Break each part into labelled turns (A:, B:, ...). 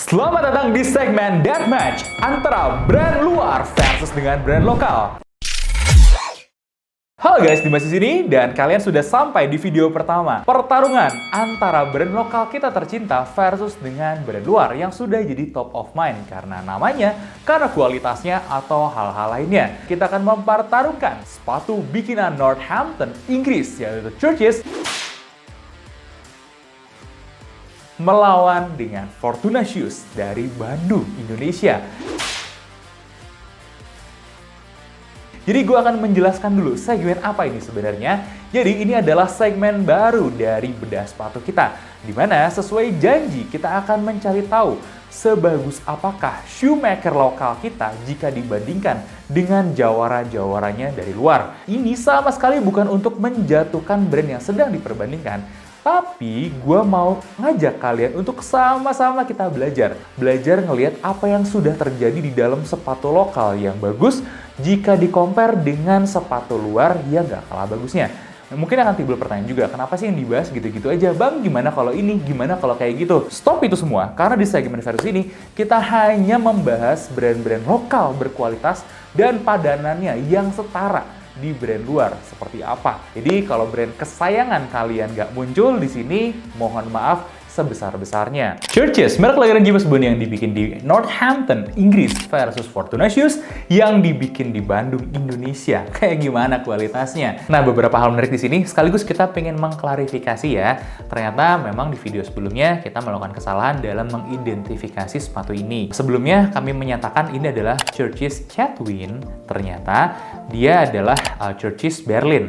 A: Selamat datang di segmen Deathmatch antara brand luar versus dengan brand lokal. Halo guys, Dimas di sini dan kalian sudah sampai di video pertama. Pertarungan antara brand lokal kita tercinta versus dengan brand luar yang sudah jadi top of mind karena namanya, karena kualitasnya atau hal-hal lainnya. Kita akan mempertaruhkan sepatu bikinan Northampton, Inggris yaitu Church's melawan dengan Fortuna Shoes dari Bandung, Indonesia. Jadi gue akan menjelaskan dulu segmen apa ini sebenarnya. Jadi ini adalah segmen baru dari bedah sepatu kita, di mana sesuai janji kita akan mencari tahu sebagus apakah shoemaker lokal kita jika dibandingkan dengan jawara-jawaranya dari luar. Ini sama sekali bukan untuk menjatuhkan brand yang sedang diperbandingkan, tapi gue mau ngajak kalian untuk sama-sama kita belajar. Belajar ngelihat apa yang sudah terjadi di dalam sepatu lokal yang bagus jika di-compare dengan sepatu luar yang gak kalah bagusnya. Mungkin akan timbul pertanyaan juga, kenapa sih yang dibahas gitu-gitu aja? Bang, gimana kalau ini? Gimana kalau kayak gitu? Stop itu semua, karena di segmen versus ini, kita hanya membahas brand-brand lokal berkualitas dan padanannya yang setara di brand luar seperti apa. Jadi kalau brand kesayangan kalian nggak muncul di sini, mohon maaf sebesar-besarnya. Church's, merek layanan James Bond yang dibikin di Northampton, Inggris versus Fortuna Shoes yang dibikin di Bandung, Indonesia. Kayak gimana kualitasnya? Nah, beberapa hal menarik di sini sekaligus kita pengen mengklarifikasi ya. Ternyata memang di video sebelumnya kita melakukan kesalahan dalam mengidentifikasi sepatu ini. Sebelumnya kami menyatakan ini adalah Church's Chatwin, ternyata dia adalah Church's Berlin.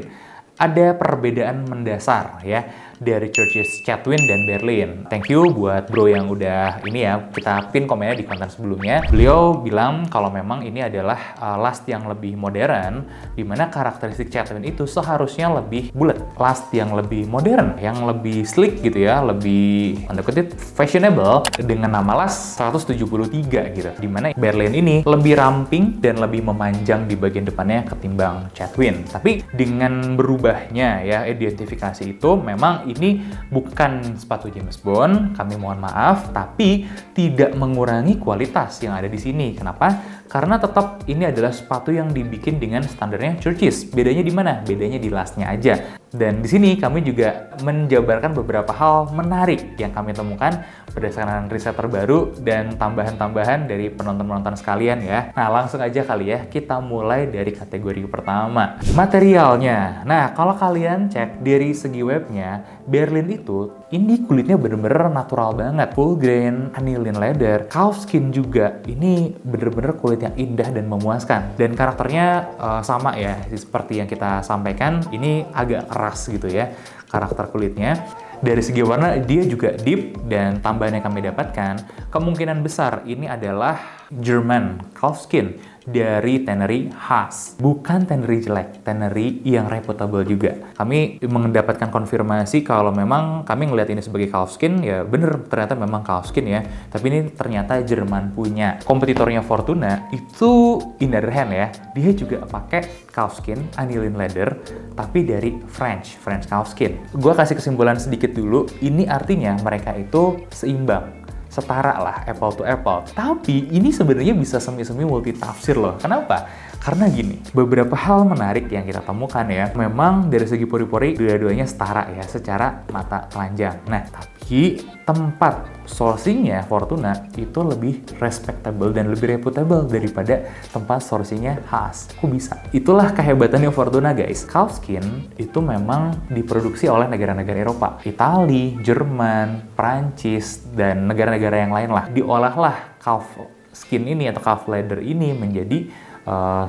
A: Ada perbedaan mendasar ya dari Church's Chatwin dan Berlin. Thank you buat bro yang udah ini ya, kita pin komennya di konten sebelumnya. Beliau bilang kalau memang ini adalah last yang lebih modern, dimana karakteristik Chatwin itu seharusnya lebih bulat. Last yang lebih modern, yang lebih slick gitu ya, lebih tanda kutip fashionable dengan nama last 173 gitu. Dimana Berlin ini lebih ramping dan lebih memanjang di bagian depannya ketimbang Chatwin. Tapi dengan berubahnya ya identifikasi itu memang ini bukan sepatu James Bond, kami mohon maaf, tapi tidak mengurangi kualitas yang ada di sini. Kenapa? Karena tetap ini adalah sepatu yang dibikin dengan standarnya Church's. Bedanya di mana? Bedanya di lastnya aja. Dan di sini kami juga menjabarkan beberapa hal menarik yang kami temukan berdasarkan riset terbaru dan tambahan-tambahan dari penonton-penonton sekalian ya. Nah, langsung aja kali ya, kita mulai dari kategori pertama. Materialnya. Nah, kalau kalian cek dari segi webnya, Berlin itu, ini kulitnya bener-bener natural banget. Full grain, aniline leather, calfskin juga. Ini bener-bener kulit yang indah dan memuaskan. Dan karakternya sama ya, seperti yang kita sampaikan, ini agak keras gitu ya, karakter kulitnya. Dari segi warna, dia juga deep, dan tambahan yang kami dapatkan, kemungkinan besar ini adalah German calfskin dari tannery Haas. Bukan tannery jelek, tannery yang reputable juga. Kami mendapatkan konfirmasi kalau memang kami ngelihat ini sebagai calfskin, ya bener, ternyata memang calfskin ya. Tapi ini ternyata Jerman punya. Kompetitornya Fortuna itu in the other hand ya, dia juga pakai calfskin, aniline leather, tapi dari French calfskin. Gue kasih kesimpulan sedikit dulu, ini artinya mereka itu seimbang, setara lah, apple to apple. Tapi ini sebenarnya bisa semi-semi multi tafsir loh. Kenapa? Karena gini, beberapa hal menarik yang kita temukan ya, memang dari segi pori-pori dua-duanya setara ya, secara mata telanjang. Nah, tapi tempat sourcingnya Fortuna itu lebih respectable dan lebih reputable daripada tempat sourcingnya Haas. Kok bisa? Itulah kehebatannya Fortuna guys. Calfskin itu memang diproduksi oleh negara-negara Eropa. Itali, Jerman, Prancis, dan negara-negara yang lain lah. Diolahlah calfskin ini atau calf leather ini menjadi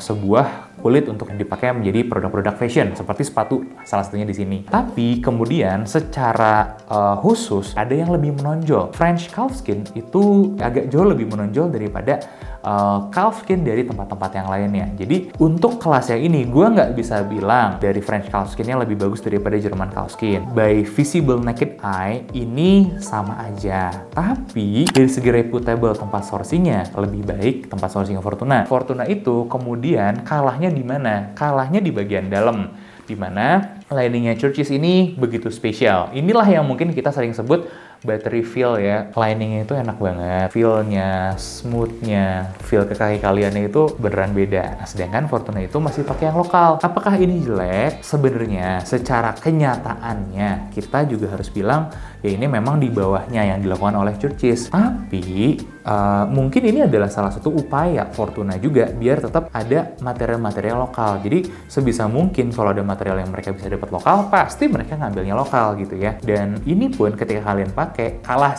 A: sebuah kulit untuk dipakai menjadi produk-produk fashion seperti sepatu salah satunya di sini. Tapi kemudian secara khusus ada yang lebih menonjol. French calfskin itu agak jauh lebih menonjol daripada calfskin dari tempat-tempat yang lainnya. Jadi untuk kelas yang ini gue nggak bisa bilang dari French calfskinnya lebih bagus daripada German calfskin. By visible naked eye ini sama aja. Tapi dari segi reputable tempat sourcingnya lebih baik tempat sourcing Fortuna. Fortuna itu kemudian kalahnya di mana? Kalahnya di bagian dalam. Di mana liningnya Church's ini begitu spesial. Inilah yang mungkin kita sering sebut buttery feel ya. Liningnya itu enak banget, feel-nya, smooth-nya, feel ke kaki kaliannya itu beneran beda. Nah, sedangkan Fortuna itu masih pakai yang lokal. Apakah ini jelek? Sebenarnya secara kenyataannya kita juga harus bilang ya ini memang di bawahnya yang dilakukan oleh Church's. Tapi mungkin ini adalah salah satu upaya Fortuna juga biar tetap ada material-material lokal. Jadi sebisa mungkin kalau ada material yang mereka bisa dapat lokal, pasti mereka ngambilnya lokal gitu ya. Dan ini pun ketika kalian pakai, kalah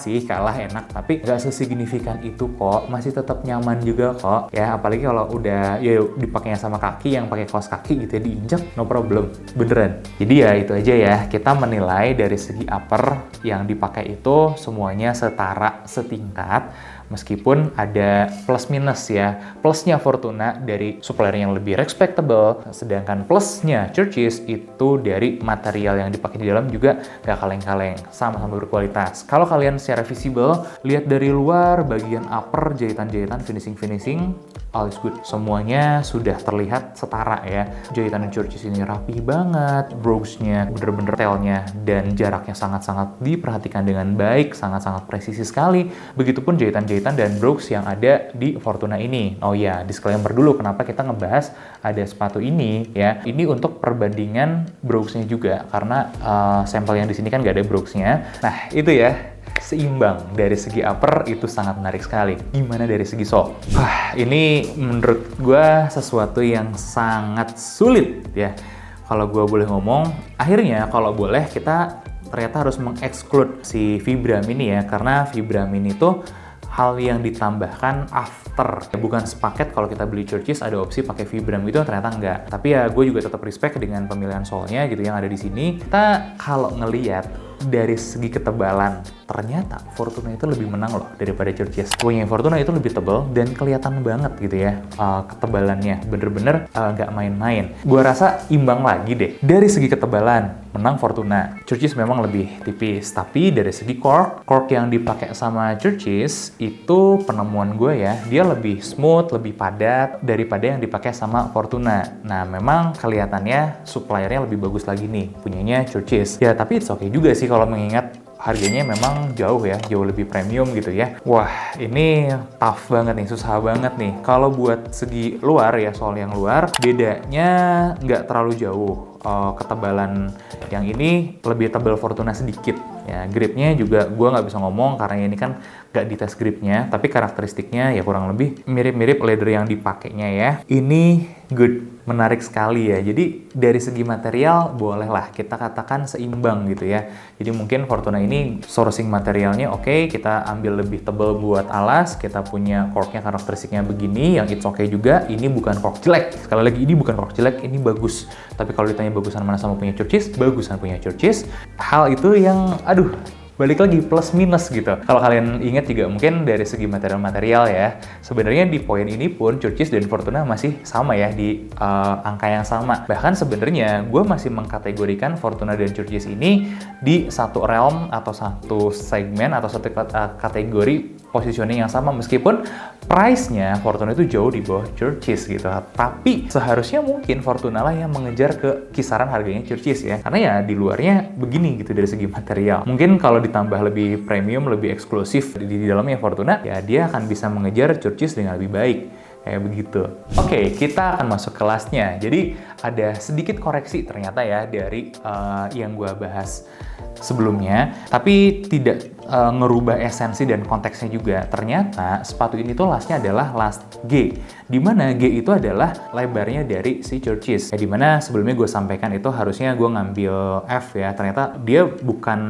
A: enak, tapi nggak sesignifikan itu kok. Masih tetap nyaman juga kok ya. Apalagi kalau udah ya dipakainya sama kaki, yang pakai kaos kaki gitu ya, diinjak, no problem, beneran. Jadi ya itu aja ya, kita menilai dari segi upper yang dipakai itu semuanya setara, setingkat. Meskipun ada plus minus ya. Plusnya Fortuna dari supplier yang lebih respectable, sedangkan plusnya Church's itu dari material yang dipakai di dalam juga gak kaleng-kaleng, sama-sama berkualitas. Kalau kalian secara visible, lihat dari luar, bagian upper, jahitan-jahitan, finishing, all is good. Semuanya sudah terlihat setara ya. Jahitan Church's ini rapi banget, brogues-nya bener-bener detailnya dan jaraknya sangat-sangat diperhatikan dengan baik, sangat-sangat presisi sekali. Begitupun jahitan dan brogues yang ada di Fortuna ini. Oh ya, disclaimer dulu kenapa kita ngebahas ada sepatu ini ya. Ini untuk perbandingan brogues-nya juga karena sampel yang di sini kan nggak ada brogues-nya. Nah, itu ya. Seimbang dari segi upper itu sangat menarik sekali. Gimana dari segi sole? Ini menurut gue sesuatu yang sangat sulit ya. Kalau gue boleh ngomong, akhirnya kalau boleh kita ternyata harus mengeksklud si Vibram ini ya, karena Vibram ini tuh hal yang ditambahkan after. Bukan sepaket kalau kita beli Church's ada opsi pakai Vibram gitu, ternyata enggak. Tapi ya gue juga tetap respect dengan pemilihan sole-nya gitu yang ada di sini. Kita kalau ngelihat dari segi ketebalan, ternyata Fortuna itu lebih menang loh daripada Church's. Punya Fortuna itu lebih tebal dan kelihatan banget gitu ya ketebalannya. Bener-bener nggak main-main. Gua rasa imbang lagi deh. Dari segi ketebalan, menang Fortuna. Church's memang lebih tipis. Tapi dari segi cork yang dipakai sama Church's itu penemuan gue ya, dia lebih smooth, lebih padat daripada yang dipakai sama Fortuna. Nah, memang kelihatannya suppliernya lebih bagus lagi nih, punyanya Church's. Ya, tapi it's okay juga sih kalau mengingat harganya memang jauh lebih premium gitu ya. Wah, ini tough banget nih, susah banget nih. Kalau buat segi luar ya, soal yang luar, bedanya nggak terlalu jauh. Ketebalan yang ini lebih tebal Fortuna sedikit. Ya, gripnya juga gue nggak bisa ngomong karena ini kan nggak dites gripnya, tapi karakteristiknya ya kurang lebih mirip-mirip leather yang dipakainya ya. Ini good, menarik sekali ya. Jadi dari segi material bolehlah kita katakan seimbang gitu ya. Jadi mungkin Fortuna ini sourcing materialnya oke, kita ambil lebih tebal buat alas, kita punya corknya karakteristiknya begini, yang it's okay juga. Ini bukan cork jelek. Sekali lagi ini bukan cork jelek, ini bagus. Tapi kalau ditanya bagusan mana sama punya Church's, bagusan punya Church's. Hal itu yang balik lagi plus minus gitu. Kalau kalian ingat juga mungkin dari segi material ya, sebenarnya di poin ini pun Church's dan Fortuna masih sama ya di angka yang sama. Bahkan sebenarnya gue masih mengkategorikan Fortuna dan Church's ini di satu realm atau satu segmen atau satu kategori positioning yang sama, meskipun price-nya Fortuna itu jauh di bawah Church's gitu. Tapi seharusnya mungkin Fortuna lah yang mengejar ke kisaran harganya Church's ya. Karena ya di luarnya begini gitu dari segi material. Mungkin kalau ditambah lebih premium, lebih eksklusif di dalamnya Fortuna, ya dia akan bisa mengejar Church's dengan lebih baik. Kayak begitu. Oke, kita akan masuk ke lastnya. Jadi ada sedikit koreksi ternyata ya dari yang gue bahas sebelumnya, tapi tidak ngerubah esensi dan konteksnya juga. Ternyata sepatu ini tuh lastnya adalah last G, dimana G itu adalah lebarnya dari si Church's. Ya, dimana sebelumnya gue sampaikan itu harusnya gue ngambil F ya, ternyata dia bukan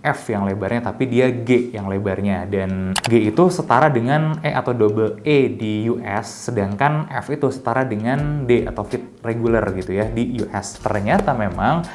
A: F yang lebarnya, tapi dia G yang lebarnya. Dan G itu setara dengan E atau double E di US, sedangkan F itu setara dengan D atau fit regular gitu ya di US. Ternyata memang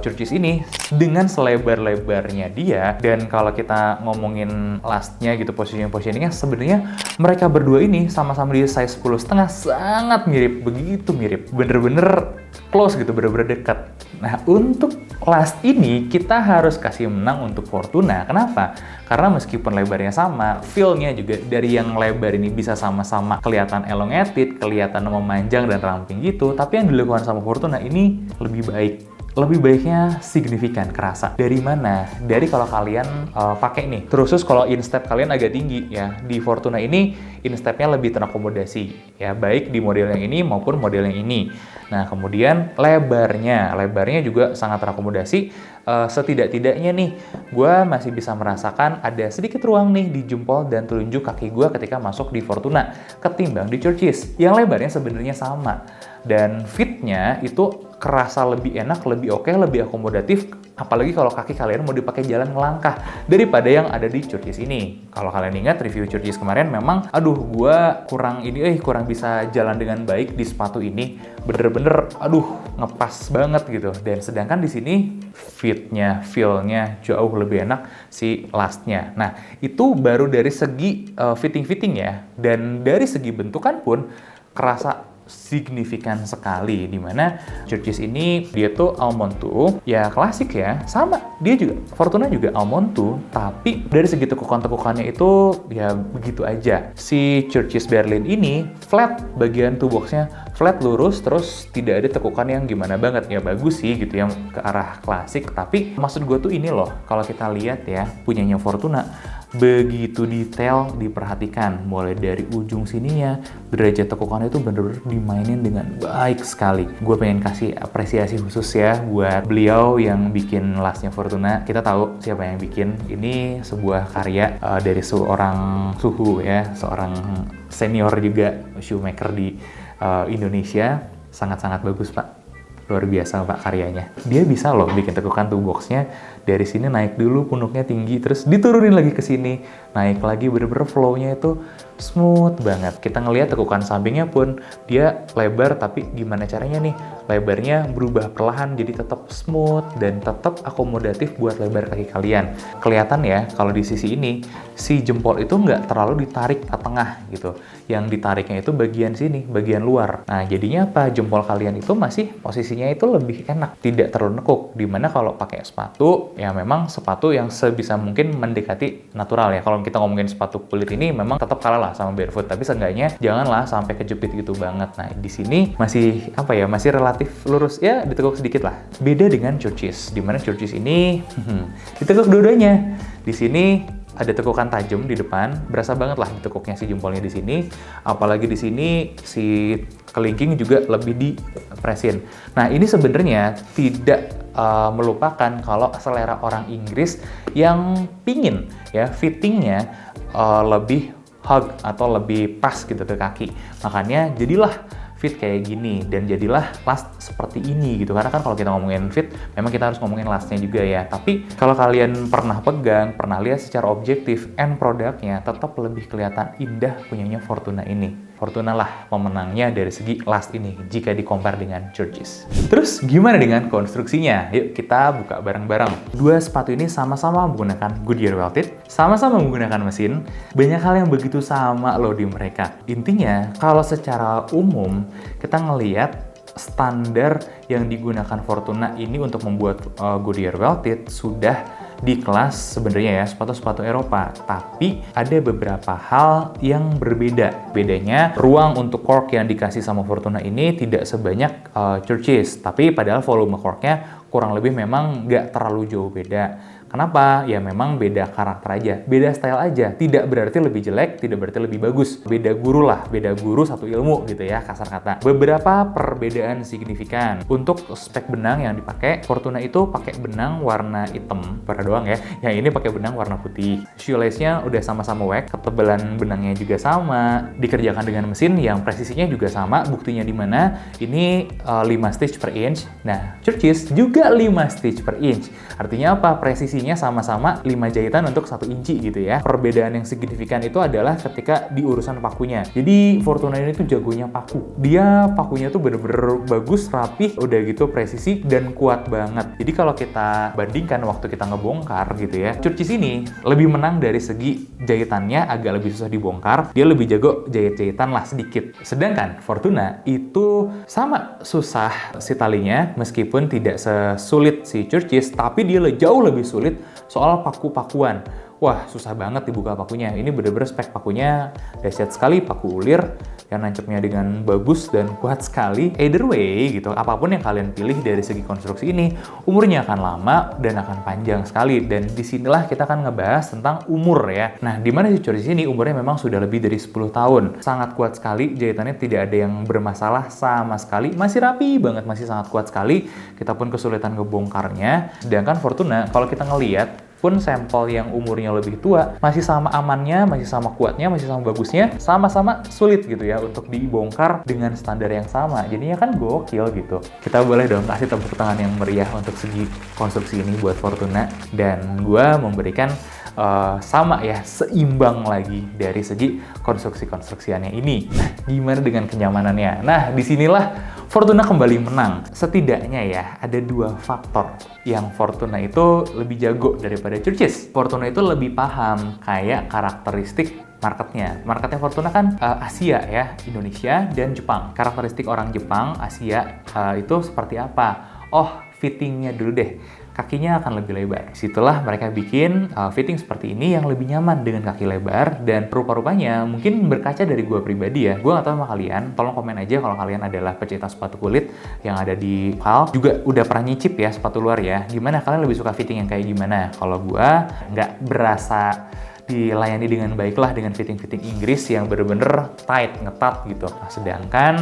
A: Church's ini dengan selebar-lebarnya dia, dan kalau kita ngomongin lastnya gitu, positioningnya sebenarnya mereka berdua ini sama-sama di size 10,5, sangat mirip, begitu mirip, bener-bener close gitu, bener-bener dekat. Nah, untuk last ini kita harus kasih menang untuk Fortuna. Kenapa? Karena meskipun lebarnya sama, feel-nya juga dari yang lebar ini bisa sama-sama kelihatan elongated, kelihatan memanjang dan ramping gitu, tapi yang dilakukan sama Fortuna ini lebih baik. lebih baiknya signifikan, kerasa. Dari mana? Dari kalau kalian pakai nih. Terus kalau instep kalian agak tinggi ya. Di Fortuna ini instepnya lebih terakomodasi ya, baik di model yang ini maupun model yang ini. Nah, kemudian lebarnya juga sangat terakomodasi. Setidak-tidaknya nih, gue masih bisa merasakan ada sedikit ruang nih di jempol dan telunjuk kaki gue ketika masuk di Fortuna ketimbang di Church's yang lebarnya sebenarnya sama. Dan fitnya itu kerasa lebih enak, lebih oke, lebih akomodatif, apalagi kalau kaki kalian mau dipakai jalan melangkah daripada yang ada di Church's ini. Kalau kalian ingat review Church's kemarin, memang gue kurang bisa jalan dengan baik di sepatu ini. Bener-bener ngepas banget gitu. Dan sedangkan di sini fitnya, feel-nya jauh lebih enak si lastnya. Nah, itu baru dari segi fitting ya. Dan dari segi bentukan pun kerasa signifikan sekali, dimana Church's ini dia tuh almond toe ya, klasik ya, sama dia juga Fortuna juga almond toe, tapi dari segi tekukan-tekukannya itu ya begitu aja. Si Church's Berlin ini flat, bagian toe boxnya flat lurus, terus tidak ada tekukan yang gimana banget ya, bagus sih gitu yang ke arah klasik. Tapi maksud gue tuh ini loh, kalau kita lihat ya punyanya Fortuna begitu detail diperhatikan, mulai dari ujung sininya derajat tekukannya itu bener-bener dimainin dengan baik sekali. Gue pengen kasih apresiasi khusus ya buat beliau yang bikin lastnya Fortuna. Kita tahu siapa yang bikin, ini sebuah karya dari seorang suhu ya, seorang senior juga shoemaker di Indonesia. Sangat-sangat bagus Pak, luar biasa Pak karyanya. Dia bisa loh bikin tekukan toe boxnya dari sini naik dulu, punuknya tinggi, terus diturunin lagi ke sini, naik lagi, bener-bener flow-nya itu smooth banget. Kita ngelihat tekukan sampingnya pun dia lebar, tapi gimana caranya nih lebarnya berubah perlahan jadi tetap smooth dan tetap akomodatif buat lebar kaki kalian. Kelihatan ya kalau di sisi ini si jempol itu nggak terlalu ditarik ke tengah gitu, yang ditariknya itu bagian sini, bagian luar. Nah jadinya apa, jempol kalian itu masih posisinya itu lebih enak, tidak terlalu nekuk. Dimana kalau pakai sepatu ya memang sepatu yang sebisa mungkin mendekati natural ya. Kalau kita ngomongin sepatu kulit ini memang tetap kalah lah sama barefoot, tapi seenggaknya janganlah sampai kejepit gitu banget. Nah di sini masih masih relatif lurus ya, ditekuk sedikit lah. Beda dengan Church's, dimana Church's ini ditekuk dua-duanya. Di sini ada tekukan tajam di depan, berasa banget lah ditekuknya si jempolnya di sini. Apalagi di sini si kelingking juga lebih dipresin. Nah ini sebenarnya tidak melupakan kalau selera orang Inggris yang pingin ya fittingnya lebih hug atau lebih pas gitu ke kaki. Makanya jadilah fit kayak gini dan jadilah last seperti ini gitu. Karena kan kalau kita ngomongin fit, memang kita harus ngomongin lastnya juga ya. Tapi kalau kalian pernah pegang, pernah lihat secara objektif, end produknya tetap lebih kelihatan indah punyanya Fortuna ini. Fortuna lah pemenangnya dari segi last ini jika di-compare dengan Church's. Terus gimana dengan konstruksinya? Yuk kita buka bareng-bareng. Dua sepatu ini sama-sama menggunakan Goodyear Welted, sama-sama menggunakan mesin. Banyak hal yang begitu sama loh di mereka. Intinya kalau secara umum kita ngelihat standar yang digunakan Fortuna ini untuk membuat Goodyear Welted sudah di kelas sebenarnya ya sepatu-sepatu Eropa, tapi ada beberapa hal yang berbeda. Bedanya ruang untuk cork yang dikasih sama Fortuna ini tidak sebanyak Church's, tapi padahal volume corknya kurang lebih memang nggak terlalu jauh beda. Kenapa? Ya memang beda karakter aja, beda style aja. Tidak berarti lebih jelek, tidak berarti lebih bagus. Beda guru lah, beda guru satu ilmu gitu ya, kasar kata. Beberapa perbedaan signifikan. Untuk spek benang yang dipakai, Fortuna itu pakai benang warna hitam, pada doang ya. Yang ini pakai benang warna putih. Shoelace-nya udah sama-sama wax, ketebalan benangnya juga sama, dikerjakan dengan mesin yang presisinya juga sama. Buktinya di mana? Ini 5 stitch per inch. Nah, Church's juga 5 stitch per inch. Artinya apa? Presisinya sama-sama 5 jahitan untuk 1 inci gitu ya. Perbedaan yang signifikan itu adalah ketika di urusan pakunya. Jadi Fortuna ini tuh jagonya paku. Dia pakunya tuh bener-bener bagus, rapih, udah gitu presisi dan kuat banget. Jadi kalau kita bandingkan waktu kita ngebongkar gitu ya, Church's ini lebih menang dari segi jahitannya, agak lebih susah dibongkar. Dia lebih jago jahit-jahitan lah sedikit. Sedangkan Fortuna itu sama susah si talinya, meskipun tidak sesulit si Church's, tapi dia jauh lebih sulit soal paku-pakuan. Wah, susah banget dibuka pakunya. Ini bener-bener spek pakunya dahsyat sekali, paku ulir yang nancapnya dengan bagus dan kuat sekali. Either way, gitu, apapun yang kalian pilih dari segi konstruksi ini, umurnya akan lama dan akan panjang sekali. Dan disinilah kita akan ngebahas tentang umur ya. Nah, di mana si Churchis ini umurnya memang sudah lebih dari 10 tahun. Sangat kuat sekali, jahitannya tidak ada yang bermasalah sama sekali. Masih rapi banget, masih sangat kuat sekali. Kita pun kesulitan ngebongkarnya. Sedangkan Fortuna, kalau kita ngelihat, pun sampel yang umurnya lebih tua masih sama amannya, masih sama kuatnya, masih sama bagusnya, sama-sama sulit gitu ya untuk dibongkar dengan standar yang sama. Jadinya kan gokil gitu. Kita boleh dong kasih tepuk tangan yang meriah untuk segi konstruksi ini buat Fortuna, dan gua memberikan sama ya, seimbang lagi dari segi konstruksiannya ini. Nah, gimana dengan kenyamanannya? Nah, disinilah Fortuna kembali menang. Setidaknya ya, ada 2 faktor yang Fortuna itu lebih jago daripada Churchis. Fortuna itu lebih paham kayak karakteristik marketnya. Marketnya Fortuna kan Asia ya, Indonesia dan Jepang. Karakteristik orang Jepang, Asia itu seperti apa? Oh, fittingnya dulu deh. Kakinya akan lebih lebar. Situlah mereka bikin fitting seperti ini yang lebih nyaman dengan kaki lebar, dan rupa-rupanya mungkin berkaca dari gue pribadi ya. Gue nggak tahu sama kalian, tolong komen aja kalau kalian adalah pecinta sepatu kulit yang ada di HAL, juga udah pernah nyicip ya sepatu luar ya. Gimana, kalian lebih suka fitting yang kayak gimana? Kalau gue nggak berasa dilayani dengan baiklah dengan fitting-fitting Inggris yang bener-bener tight, ngetat gitu. Nah, sedangkan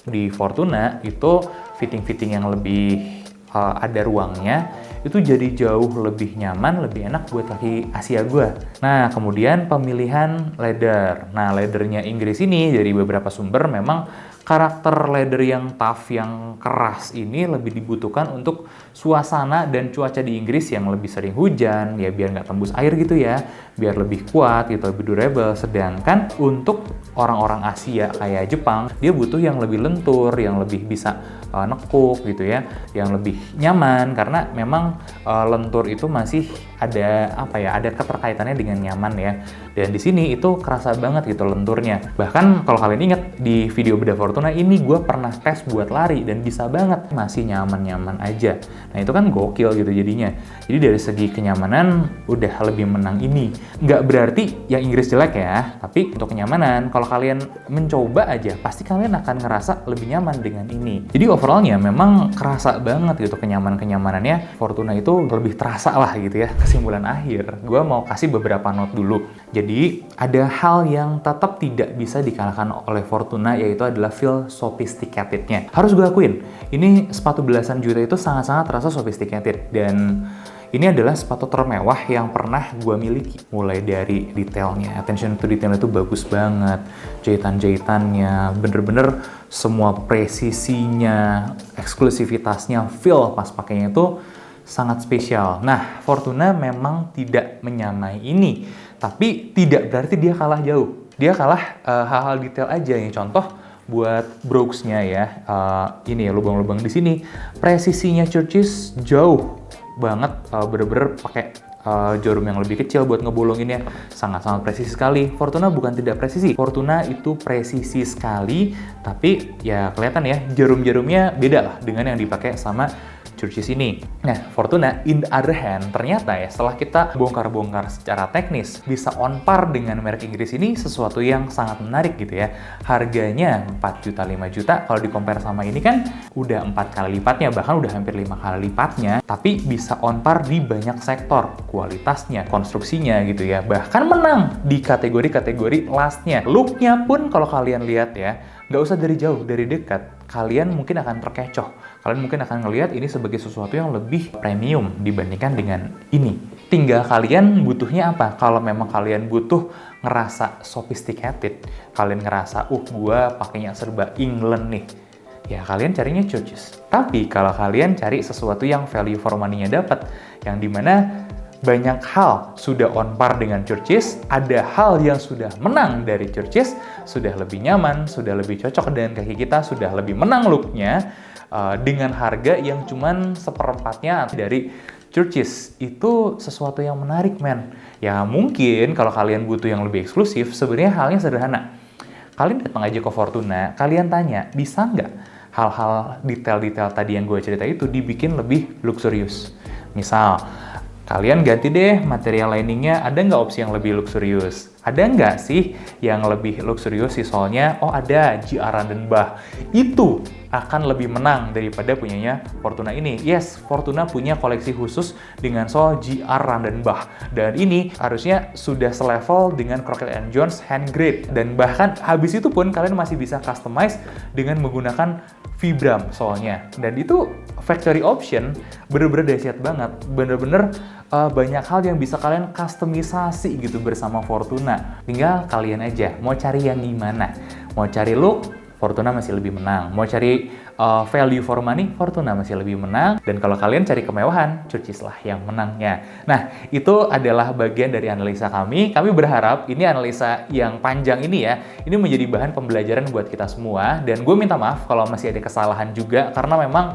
A: di Fortuna itu fitting-fitting yang lebih ada ruangnya, itu jadi jauh lebih nyaman, lebih enak buat kaki Asia gue. Nah, kemudian pemilihan leather. Nah, leathernya Inggris ini dari beberapa sumber memang karakter leather yang tough, yang keras ini lebih dibutuhkan untuk suasana dan cuaca di Inggris yang lebih sering hujan, ya biar nggak tembus air gitu ya, biar lebih kuat gitu, lebih durable. Sedangkan untuk orang-orang Asia kayak Jepang, dia butuh yang lebih lentur, yang lebih bisa nekuk gitu ya, yang lebih nyaman, karena memang lentur itu masih ada ada keterkaitannya dengan nyaman ya. Dan di sini itu kerasa banget gitu lenturnya. Bahkan kalau kalian ingat di video bedah Fortuna ini, gue pernah tes buat lari dan bisa banget, masih nyaman-nyaman aja. Nah, itu kan gokil gitu jadinya. Jadi dari segi kenyamanan udah lebih menang ini. Nggak berarti yang Inggris jelek ya, tapi untuk kenyamanan kalau kalian mencoba aja, pasti kalian akan ngerasa lebih nyaman dengan ini. Jadi overallnya memang kerasa banget gitu kenyamanannya. Fortuna itu lebih terasa lah gitu ya. Kesimpulan akhir, gue mau kasih beberapa note dulu. Jadi ada hal yang tetap tidak bisa dikalahkan oleh Fortuna, yaitu adalah feel sophisticated-nya. Harus gue akuin, ini sepatu belasan juta itu sangat-sangat terasa sophisticated, dan ini adalah sepatu termewah yang pernah gue miliki. Mulai dari detailnya, attention to detail itu bagus banget, jahitan-jahitannya, bener-bener semua presisinya, eksklusivitasnya, feel pas pakainya itu sangat spesial. Nah, Fortuna memang tidak menyamai ini, tapi tidak berarti dia kalah jauh. Dia kalah hal-hal detail aja nih. Contoh buat brogues-nya ya, ini ya lubang-lubang di sini. Presisinya Churchis jauh banget, bener-bener pakai jarum yang lebih kecil buat ngebolonginnya, sangat-sangat presisi sekali. Fortuna bukan tidak presisi, Fortuna itu presisi sekali, tapi ya kelihatan ya jarum-jarumnya beda lah dengan yang dipakai sama Churchis ini. Nah, Fortuna in the other hand, ternyata ya setelah kita bongkar-bongkar secara teknis, bisa on par dengan merek Inggris ini, sesuatu yang sangat menarik gitu ya. Harganya 4 juta, 5 juta, kalau di-compare sama ini kan udah 4 kali lipatnya, bahkan udah hampir 5 kali lipatnya, tapi bisa on par di banyak sektor, kualitasnya, konstruksinya gitu ya. Bahkan menang di kategori-kategori lastnya. Looknya pun kalau kalian lihat ya, nggak usah dari jauh, dari dekat, kalian mungkin akan terkecoh. Kalian mungkin akan ngelihat ini sebagai sesuatu yang lebih premium dibandingkan dengan ini. Tinggal kalian butuhnya apa. Kalau memang kalian butuh ngerasa sophisticated, kalian ngerasa, gua pakainya serba England nih, ya kalian carinya Churchis. Tapi kalau kalian cari sesuatu yang value for money-nya dapat, yang dimana banyak hal sudah on par dengan Churchis, ada hal yang sudah menang dari Churchis, sudah lebih nyaman, sudah lebih cocok dengan kaki kita, sudah lebih menang looknya, dengan harga yang cuman seperempatnya dari Churchis. Itu sesuatu yang menarik, men. Ya mungkin kalau kalian butuh yang lebih eksklusif, sebenarnya halnya sederhana. Kalian datang aja ke Fortuna, kalian tanya, bisa nggak hal-hal detail-detail tadi yang gue cerita itu dibikin lebih luxurious? Misal, Kalian ganti deh material liningnya, ada nggak opsi yang lebih luxurious? Ada nggak sih yang lebih luxurious sih soalnya? Oh ada, GR Randenbach. Itu akan lebih menang daripada punyanya Fortuna ini. Yes, Fortuna punya koleksi khusus dengan sol GR Randenbach. Dan ini harusnya sudah selevel dengan Crockett & Jones handgrade. Dan bahkan habis itu pun kalian masih bisa customize dengan menggunakan Vibram soalnya. Dan itu factory option bener-bener dahsyat banget. Bener-bener banyak hal yang bisa kalian customisasi gitu bersama Fortuna. Tinggal kalian aja mau cari yang gimana. Mau cari look, Fortuna masih lebih menang. Mau cari value for money, Fortuna masih lebih menang. Dan kalau kalian cari kemewahan, Church's lah yang menangnya. Nah, itu adalah bagian dari analisa kami. Kami berharap ini analisa yang panjang ini ya, ini menjadi bahan pembelajaran buat kita semua. Dan gue minta maaf kalau masih ada kesalahan juga, karena memang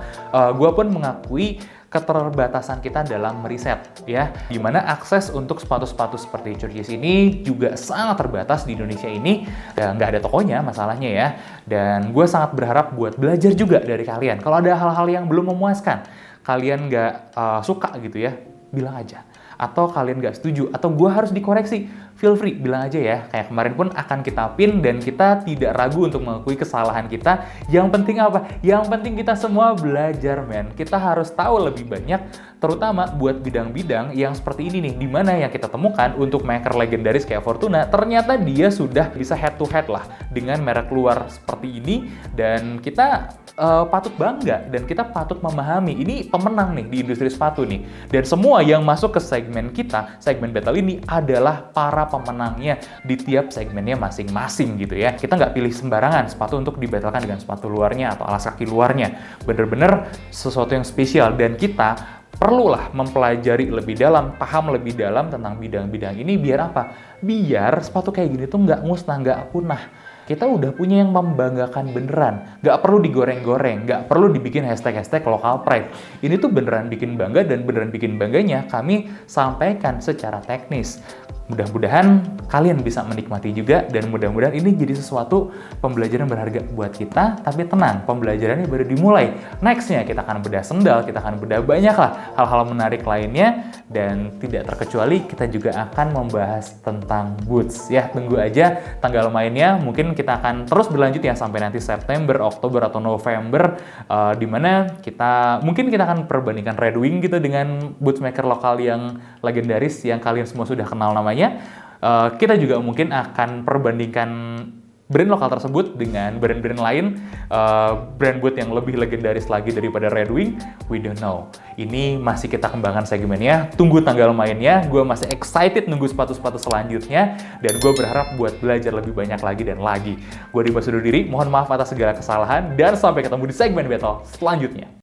A: gue pun mengakui keterbatasan kita dalam meriset ya, dimana akses untuk sepatu-sepatu seperti Church's ini juga sangat terbatas di Indonesia ini, dan nggak ada tokonya masalahnya ya. Dan gue sangat berharap buat belajar juga dari kalian. Kalau ada hal-hal yang belum memuaskan, kalian nggak suka gitu ya, bilang aja. Atau kalian nggak setuju, atau gue harus dikoreksi, feel free, bilang aja ya. Kayak kemarin pun akan kita pin, dan kita tidak ragu untuk mengakui kesalahan kita. Yang penting apa? Yang penting kita semua belajar, men. Kita harus tahu lebih banyak, terutama buat bidang-bidang yang seperti ini nih, dimana yang kita temukan untuk maker legendaris kayak Fortuna, ternyata dia sudah bisa head to head lah dengan merek luar seperti ini, dan kita patut bangga dan kita patut memahami ini pemenang nih di industri sepatu nih. Dan semua yang masuk ke segmen kita, segmen battle ini adalah para pemenangnya di tiap segmennya masing-masing gitu ya. Kita nggak pilih sembarangan sepatu untuk dibattlekan dengan sepatu luarnya atau alas kaki luarnya. Bener-bener sesuatu yang spesial, dan kita perlulah mempelajari lebih dalam, paham lebih dalam tentang bidang-bidang ini. Biar apa? Biar sepatu kayak gini tuh nggak musnah, nggak punah. Kita udah punya yang membanggakan beneran. Nggak perlu digoreng-goreng, nggak perlu dibikin hashtag-hashtag local pride. Ini tuh beneran bikin bangga, dan beneran bikin bangganya kami sampaikan secara teknis. Mudah-mudahan kalian bisa menikmati juga, dan mudah-mudahan ini jadi sesuatu pembelajaran berharga buat kita. Tapi tenang, pembelajarannya baru dimulai. Nextnya kita akan bedah sendal, kita akan bedah banyak lah hal-hal menarik lainnya, dan tidak terkecuali kita juga akan membahas tentang boots. Ya, tunggu aja tanggal mainnya. Mungkin kita akan terus berlanjut ya sampai nanti September, Oktober, atau November, dimana mungkin kita akan perbandingkan Red Wing gitu dengan boots maker lokal yang legendaris yang kalian semua sudah kenal namanya. Kita juga mungkin akan perbandingkan brand lokal tersebut dengan brand-brand lain, brand boot yang lebih legendaris lagi daripada Red Wing. We don't know. Ini masih kita kembangkan segmennya. Tunggu tanggal mainnya. Gue masih excited nunggu sepatu-sepatu selanjutnya, dan gue berharap buat belajar lebih banyak lagi dan lagi. Gue Dimas undur diri. Mohon maaf atas segala kesalahan, dan sampai ketemu di segmen battle selanjutnya.